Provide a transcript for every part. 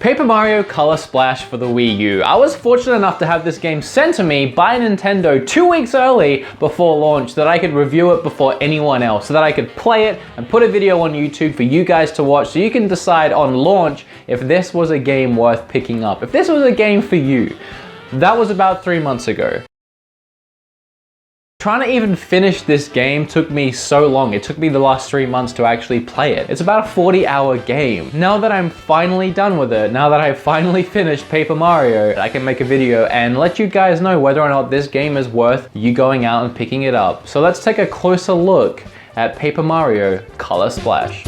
Paper Mario Color Splash for the Wii U. I was fortunate enough to have this game sent to me by Nintendo 2 weeks early before launch so that I could review it before anyone else, so that I could play it and put a video on YouTube for you guys to watch so you can decide on launch if this was a game worth picking up, if this was a game for you. That was about 3 months ago. Trying to even finish this game took me so long. It took me the last 3 months to actually play it. It's about a 40-hour game. Now that I'm finally done with it, now that I've finally finished Paper Mario, I can make a video and let you guys know whether or not this game is worth you going out and picking it up. So let's take a closer look at Paper Mario Color Splash.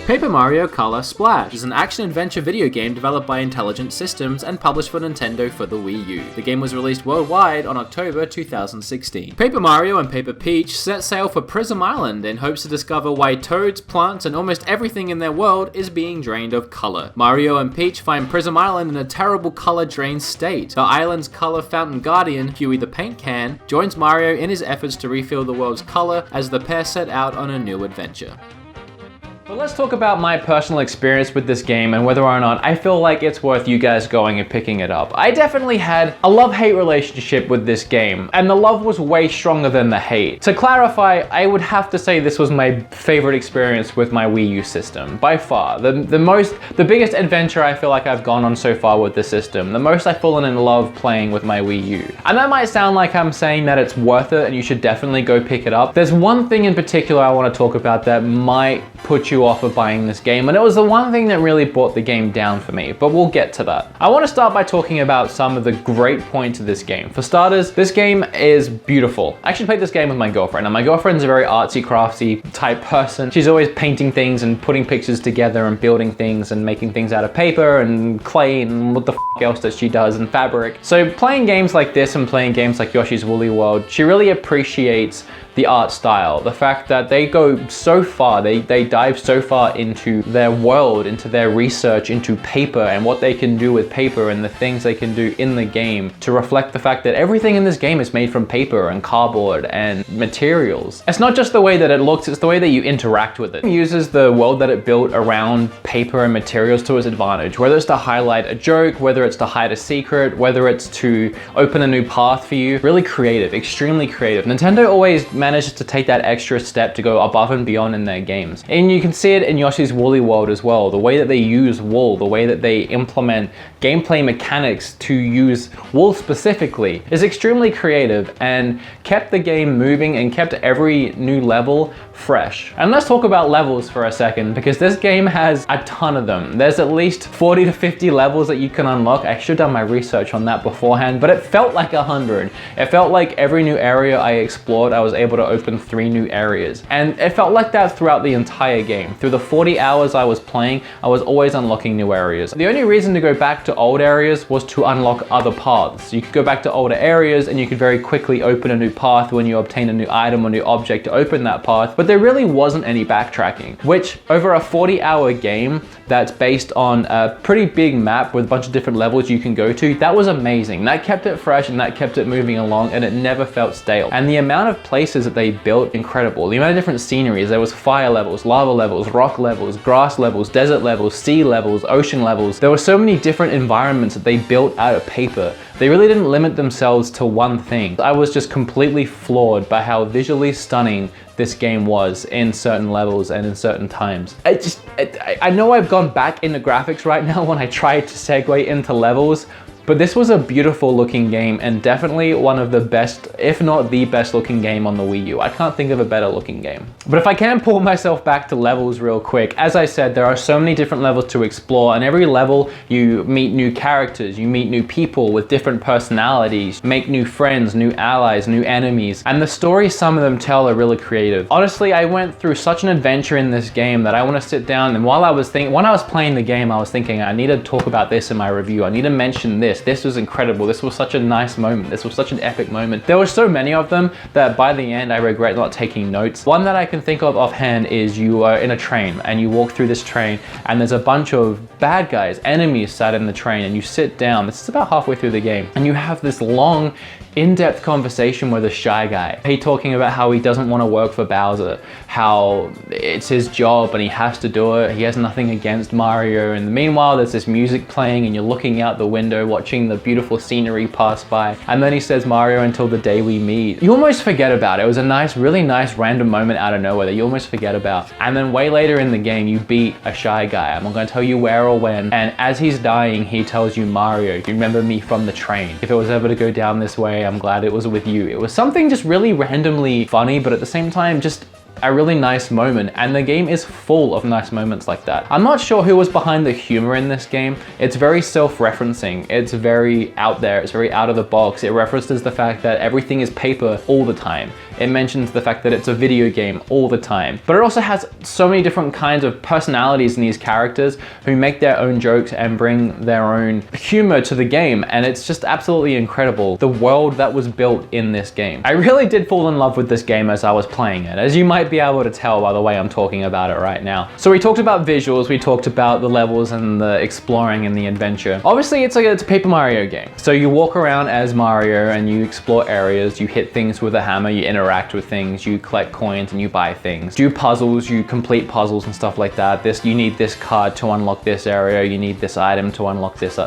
Paper Mario Color Splash is an action-adventure video game developed by Intelligent Systems and published for Nintendo for the Wii U. The game was released worldwide on October 2016. Paper Mario and Paper Peach set sail for Prism Island in hopes to discover why toads, plants, and almost everything in their world is being drained of color. Mario and Peach find Prism Island in a terrible color-drained state. The island's color fountain guardian, Huey the Paint Can, joins Mario in his efforts to refill the world's color as the pair set out on a new adventure. But let's talk about my personal experience with this game and whether or not I feel like it's worth you guys going and picking it up. I definitely had a love-hate relationship with this game, and the love was way stronger than the hate. To clarify, I would have to say this was my favorite experience with my Wii U system, by far. The biggest adventure I feel like I've gone on so far with the system, the most I've fallen in love playing with my Wii U. And that might sound like I'm saying that it's worth it and you should definitely go pick it up. There's one thing in particular I want to talk about that might put you off of buying this game, and it was the one thing that really brought the game down for me, but we'll get to that. I want to start by talking about some of the great points of this game. For starters, this game is beautiful. I actually played this game with my girlfriend, and my girlfriend's a very artsy crafty type person. She's always painting things and putting pictures together and building things and making things out of paper and clay and what the f else that she does, and fabric. So playing games like this and playing games like Yoshi's Woolly World, she really appreciates the art style, the fact that they go so far, they dive so far into their world, into their research, into paper and what they can do with paper and the things they can do in the game to reflect the fact that everything in this game is made from paper and cardboard and materials. It's not just the way that it looks, it's the way that you interact with it. It uses the world that it built around paper and materials to its advantage, whether it's to highlight a joke, whether it's to hide a secret, whether it's to open a new path for you. Really creative, extremely creative. Nintendo always manages to take that extra step to go above and beyond in their games. And you can see it in Yoshi's Woolly World as well. The way that they use wool, the way that they implement gameplay mechanics to use wool specifically is extremely creative and kept the game moving and kept every new level fresh. And let's talk about levels for a second, because this game has a ton of them. There's at least 40 to 50 levels that you can unlock. I should have done my research on that beforehand, but it felt like 100. It felt like every new area I explored, I was able to open 3 new areas. And it felt like that throughout the entire game. Through the 40 hours I was playing, I was always unlocking new areas. The only reason to go back to old areas was to unlock other paths. You could go back to older areas and you could very quickly open a new path when you obtain a new item or new object to open that path, but there really wasn't any backtracking, which over a 40-hour game that's based on a pretty big map with a bunch of different levels you can go to, that was amazing. That kept it fresh and that kept it moving along, and it never felt stale. And the amount of places that they built, incredible. The amount of different sceneries, there was fire levels, lava levels, rock levels, grass levels, desert levels, sea levels, ocean levels. There were so many different environments that they built out of paper. They really didn't limit themselves to one thing. I was just completely floored by how visually stunning this game was in certain levels and in certain times. I know I've gone back into graphics right now when I tried to segue into levels, but this was a beautiful looking game and definitely one of the best, if not the best looking game on the Wii U. I can't think of a better looking game. But if I can pull myself back to levels real quick, as I said, there are so many different levels to explore, and every level you meet new characters, you meet new people with different personalities, make new friends, new allies, new enemies, and the stories some of them tell are really creative. Honestly, I went through such an adventure in this game that I want to sit down and when I was playing the game, I was thinking I need to talk about this in my review. I need to mention this. This was incredible. This was such a nice moment. This was such an epic moment. There were so many of them that by the end I regret not taking notes. One that I can think of offhand is you are in a train and you walk through this train and there's a bunch of bad guys, enemies sat in the train, and you sit down. This is about halfway through the game, and you have this long, in-depth conversation with a shy guy. He talking about how he doesn't want to work for Bowser, how it's his job and he has to do it. He has nothing against Mario. And meanwhile, there's this music playing and you're looking out the window, watching the beautiful scenery pass by. And then he says, Mario, until the day we meet. You almost forget about it. It was a nice, really nice random moment out of nowhere that you almost forget about. And then way later in the game, you beat a shy guy. I'm not going to tell you where or when. And as he's dying, he tells you, Mario, do you remember me from the train? If it was ever to go down this way, I'm glad it was with you. It was something just really randomly funny, but at the same time, just a really nice moment, and the game is full of nice moments like that. I'm not sure who was behind the humor in this game. It's very self-referencing. It's very out there. It's very out of the box. It references the fact that everything is paper all the time. It mentions the fact that it's a video game all the time. But it also has so many different kinds of personalities in these characters who make their own jokes and bring their own humor to the game, and it's just absolutely incredible, the world that was built in this game. I really did fall in love with this game as I was playing it, as you might be able to tell by the way I'm talking about it right now. So we talked about visuals, we talked about the levels and the exploring and the adventure. Obviously it's a Paper Mario game. So you walk around as Mario and you explore areas, you hit things with a hammer, you interact with things, you collect coins and you buy things. Do puzzles, you complete puzzles and stuff like that. You need this card to unlock this area, you need this item to unlock this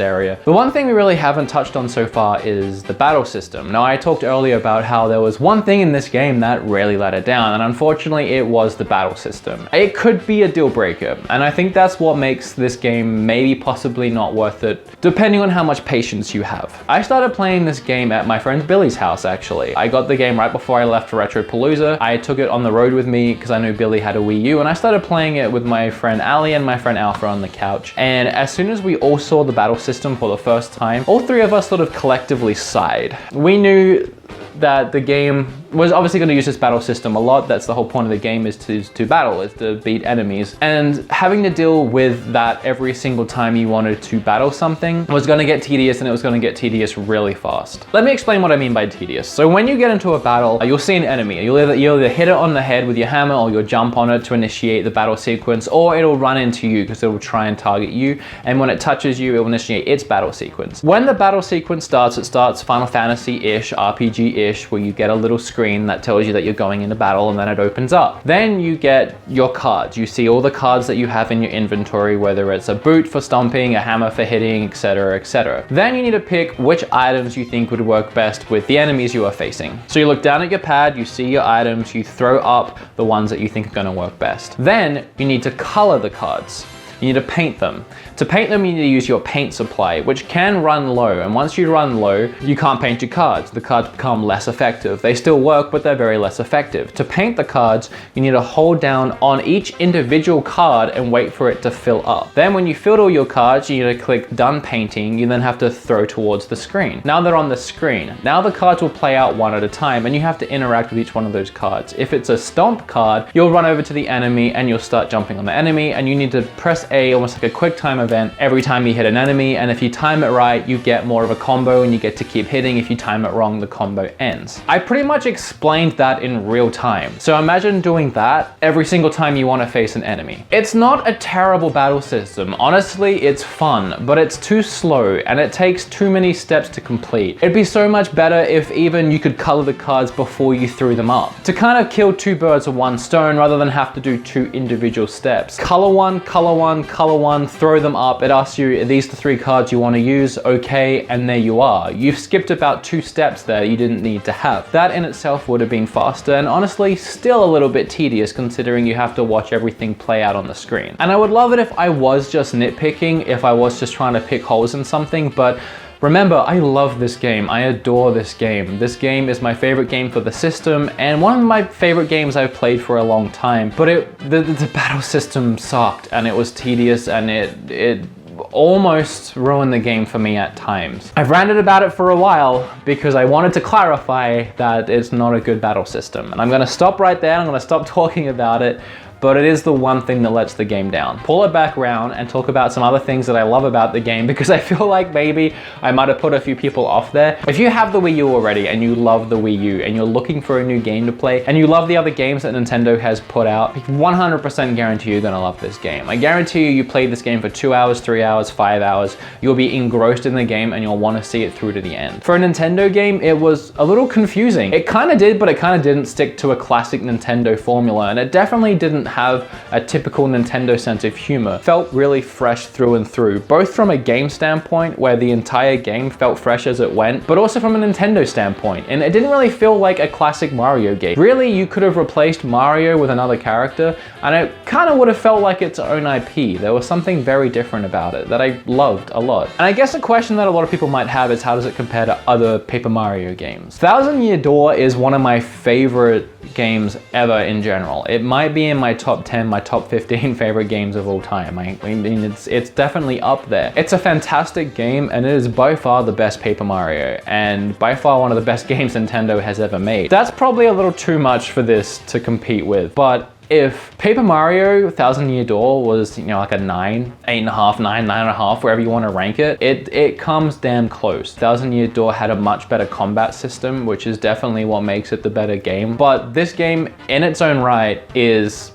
area. The one thing we really haven't touched on so far is the battle system. Now I talked earlier about how there was one thing in this game that really let it down, and unfortunately it was the battle system. It could be a deal breaker, and I think that's what makes this game maybe possibly not worth it, depending on how much patience you have. I started playing this game at my friend Billy's house actually. I got the game right before I left for Retropalooza. I took it on the road with me because I knew Billy had a Wii U, and I started playing it with my friend Ali and my friend Alpha on the couch. And as soon as we all saw the battle system for the first time, all three of us sort of collectively sighed. We knew that the game was obviously going to use this battle system a lot. That's the whole point of the game, is to battle, is to beat enemies. And having to deal with that every single time you wanted to battle something was going to get tedious, and it was going to get tedious really fast. Let me explain what I mean by tedious. So when you get into a battle, you'll see an enemy. You'll either hit it on the head with your hammer, or you'll jump on it to initiate the battle sequence, or it'll run into you because it will try and target you. And when it touches you, it will initiate its battle sequence. When the battle sequence starts, it starts Final Fantasy-ish, RPG-ish, where you get a little screen that tells you that you're going into battle, and then it opens up. Then you get your cards. You see all the cards that you have in your inventory, whether it's a boot for stomping, a hammer for hitting, etc, etc. Then you need to pick which items you think would work best with the enemies you are facing. So you look down at your pad, you see your items, you throw up the ones that you think are going to work best. Then you need to color the cards. You need to paint them. To paint them, you need to use your paint supply, which can run low. And once you run low, you can't paint your cards. The cards become less effective. They still work, but they're very less effective. To paint the cards, you need to hold down on each individual card and wait for it to fill up. Then when you filled all your cards, you need to click done painting. You then have to throw towards the screen. Now they're on the screen. Now the cards will play out one at a time, and you have to interact with each one of those cards. If it's a stomp card, you'll run over to the enemy and you'll start jumping on the enemy, and you need to press A, almost like a quick time event, every time you hit an enemy. And if you time it right, you get more of a combo and you get to keep hitting. If you time it wrong, the combo ends. I pretty much explained that in real time. So imagine doing that every single time you want to face an enemy. It's not a terrible battle system. Honestly, it's fun, but it's too slow and it takes too many steps to complete. It'd be so much better if even you could color the cards before you threw them up, to kind of kill two birds with one stone rather than have to do two individual steps. Color one, color one, color one, throw them up. It asks you, are these the three cards you want to use? Okay, and there you are. You've skipped about 2 steps there you didn't need to have. That in itself would have been faster, and honestly still a little bit tedious considering you have to watch everything play out on the screen. And I would love it if I was just nitpicking, if I was just trying to pick holes in something, but remember, I love this game. I adore this game. This game is my favorite game for the system, and one of my favorite games I've played for a long time. But the battle system sucked, and it was tedious, and it almost ruined the game for me at times. I've ranted about it for a while because I wanted to clarify that it's not a good battle system. And I'm gonna stop right there. I'm gonna stop talking about it. but it is the one thing that lets the game down. Pull it back around and talk about some other things that I love about the game, because I feel like maybe I might have put a few people off there. If you have the Wii U already and you love the Wii U and you're looking for a new game to play and you love the other games that Nintendo has put out, I 100% guarantee you're gonna love this game. I guarantee you play this game for 2 hours, 3 hours, 5 hours, you'll be engrossed in the game and you'll want to see it through to the end. For a Nintendo game, it was a little confusing. It kind of did, but it kind of didn't stick to a classic Nintendo formula, and it definitely didn't have a typical Nintendo sense of humor. It felt really fresh through and through, both from a game standpoint where the entire game felt fresh as it went, but also from a Nintendo standpoint, and it didn't really feel like a classic Mario game. Really, you could have replaced Mario with another character and it kind of would have felt like its own IP. There was something very different about it that I loved a lot. And I guess a question that a lot of people might have is, how does it compare to other Paper Mario games? Thousand Year Door is one of my favorite games ever in general. It might be in my top 10, my top 15 favorite games of all time. I mean, it's definitely up there. It's a fantastic game and it is by far the best Paper Mario and by far one of the best games Nintendo has ever made. That's probably a little too much for this to compete with, but if Paper Mario Thousand Year Door was, you know, like a 9, 8.5, 9, 9.5, wherever you want to rank it, it comes damn close. Thousand Year Door had a much better combat system, which is definitely what makes it the better game. But this game in its own right is,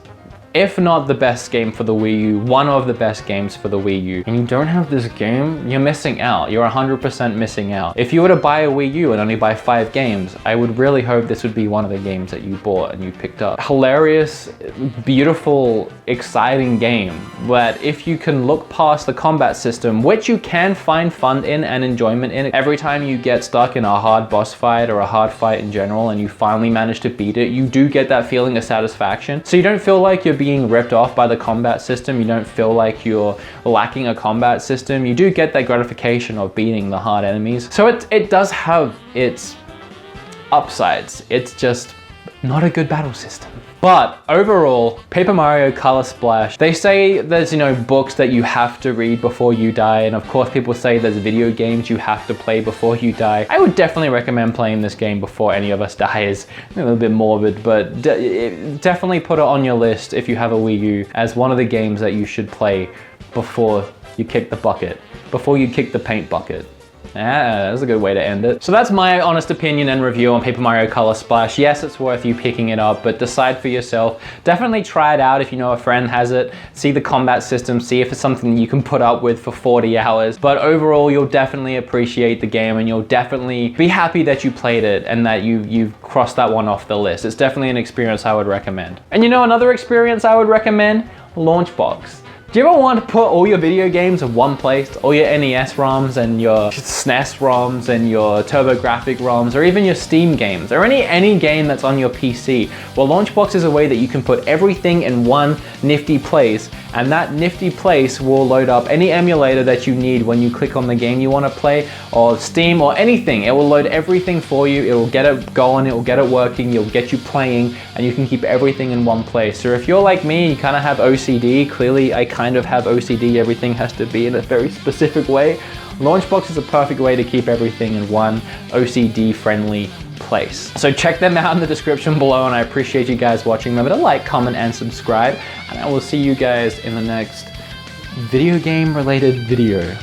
if not the best game for the Wii U, one of the best games for the Wii U. And you don't have this game, you're missing out. You're 100% missing out. If you were to buy a Wii U and only buy 5 games, I would really hope this would be one of the games that you bought and you picked up. Hilarious, beautiful, exciting game, but if you can look past the combat system, which you can find fun in and enjoyment in, every time you get stuck in a hard boss fight or a hard fight in general and you finally manage to beat it, you do get that feeling of satisfaction. So you don't feel like you're being ripped off by the combat system, you don't feel like you're lacking a combat system, you do get that gratification of beating the hard enemies. So it does have its upsides, it's just not a good battle system. But overall, Paper Mario Color Splash, they say there's, you know, books that you have to read before you die, and of course people say there's video games you have to play before you die. I would definitely recommend playing this game before any of us die. It's a little bit morbid, but definitely put it on your list if you have a Wii U as one of the games that you should play before you kick the bucket, before you kick the paint bucket. Yeah, that's a good way to end it. So that's my honest opinion and review on Paper Mario Color Splash. Yes, it's worth you picking it up, but decide for yourself. Definitely try it out if you know a friend has it. See the combat system, see if it's something you can put up with for 40 hours. But overall, you'll definitely appreciate the game and you'll definitely be happy that you played it and that you've crossed that one off the list. It's definitely an experience I would recommend. And you know another experience I would recommend? Launchbox. Do you ever want to put all your video games in one place? All your NES ROMs and your SNES ROMs and your TurboGrafx ROMs, or even your Steam games, or any game that's on your PC? Well, Launchbox is a way that you can put everything in one nifty place, and that nifty place will load up any emulator that you need when you click on the game you want to play, or Steam, or anything. It will load everything for you, it will get it going, it will get it working, it'll get you playing, and you can keep everything in one place. So if you're like me, you kind of have OCD, clearly I kind of have OCD, everything has to be in a very specific way. Launchbox is a perfect way to keep everything in one OCD friendly place. So check them out in the description below, and I appreciate you guys watching. Remember to like, comment, and subscribe, and I will see you guys in the next video game related video.